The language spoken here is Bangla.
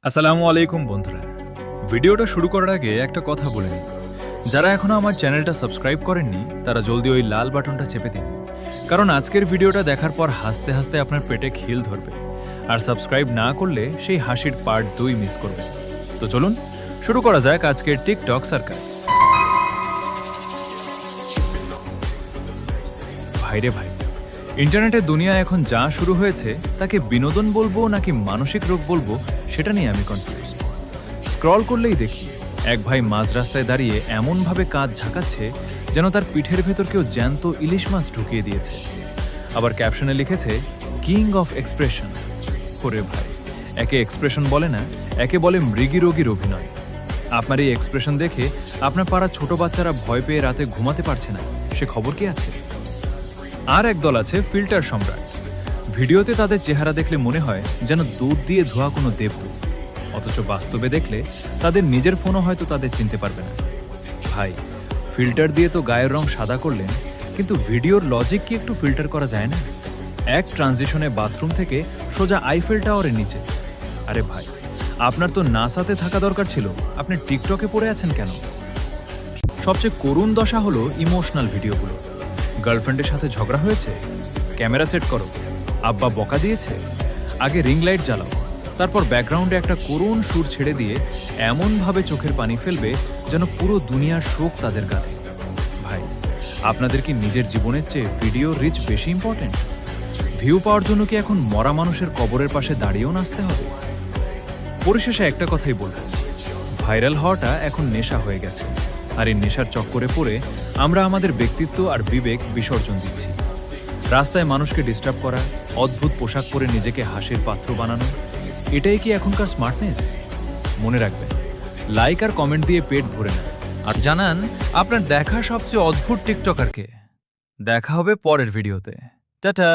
আসসালামু আলাইকুম বন্ধুরা। ভিডিওটা শুরু করার আগে একটা কথা বলে নিই, যারা এখনো আমার চ্যানেলটা সাবস্ক্রাইব করেননি তারা জলদি ওই লাল বাটনটা চেপে দিন, কারণ আজকের ভিডিওটা দেখার পর হাসতে হাসতে আপনার পেটে খিল ধরবে, আর সাবস্ক্রাইব না করলে সেই হাসির পার্ট 2 মিস করবে। তো চলুন শুরু করা যাক আজকের টিকটক সার্কাস। ভাইরে ভাই, ইন্টারনেটের দুনিয়া এখন যা শুরু হয়েছে তাকে বিনোদন বলবো নাকি মানসিক রোগ বলবো সেটা নিয়ে আমি কনফিউজ। স্ক্রল করলেই দেখি এক ভাই মাঝ রাস্তায় দাঁড়িয়ে এমনভাবে কাঁধ ঝাঁকাচ্ছে যেন তার পিঠের ভেতর কেউ জ্যান্ত ইলিশ মাছ ঢুকিয়ে দিয়েছে। আবার ক্যাপশনে লিখেছে কিং অফ এক্সপ্রেশন। ওরে ভাই, একে এক্সপ্রেশন বলে না, একে বলে মৃগী রোগীর অভিনয়। আপনার এই এক্সপ্রেশন দেখে আপনার পাড়ার ছোট বাচ্চারা ভয় পেয়ে রাতে ঘুমাতে পারছে না, সে খবর কি আছে? আর একদল আছে ফিল্টার সম্রাট। ভিডিওতে তাদের চেহারা দেখলে মনে হয় যেন দুধ দিয়ে ধোয়া কোনো দেবদূত, অথচ বাস্তবে দেখলে তাদের নিজের ফোনও হয়তো তাদের চিনতে পারবে না। ভাই, ফিল্টার দিয়ে তো গায়ের রং সাদা করলেন, কিন্তু ভিডিওর লজিক কি একটু ফিল্টার করা যায় না? এক ট্রানজিশনে বাথরুম থেকে সোজা আইফেল টাওয়ারের নিচে। আরে ভাই, আপনার তো নাসাতে থাকা দরকার ছিল, আপনি টিকটকে পড়ে আছেন কেন? সবচেয়ে করুণ দশা হলো ইমোশনাল ভিডিওগুলো। গার্লফ্রেন্ডের সাথে ঝগড়া হয়েছে, ক্যামেরা সেট করো। আব্বা বকা দিয়েছে, আগে রিং লাইট জ্বালাও, তারপর ব্যাকগ্রাউন্ডে একটা করুণ সুর ছেড়ে দিয়ে এমনভাবে চোখের পানি ফেলবে যেন পুরো দুনিয়ার শোক তাদের কাঁধে। ভাই, আপনাদের কি নিজের জীবনের চেয়ে ভিডিও রিচ বেশি ইম্পর্টেন্ট? ভিউ পাওয়ার জন্য কি এখন মরা মানুষের কবরের পাশে দাঁড়িয়েও নাচতে হবে? পরিশেষে একটা কথাই বলব, ভাইরাল হওয়াটা এখন নেশা হয়ে গেছে, আর এই নেশার চক্করে পড়ে আমরা আমাদের ব্যক্তিত্ব আর বিবেক বিসর্জন দিচ্ছি। রাস্তায় মানুষকে ডিস্টার্ব করা, অদ্ভুত পোশাক পরে নিজেকে হাসির পাত্র বানানো, এটাই কি এখনকার স্মার্টনেস? মনে রাখবেন, লাইক আর কমেন্ট দিয়ে পেট ভরে না, আর জানান আপনার দেখা সবচেয়ে অদ্ভুত টিকটকারকে। দেখা হবে পরের ভিডিওতে। টাটা।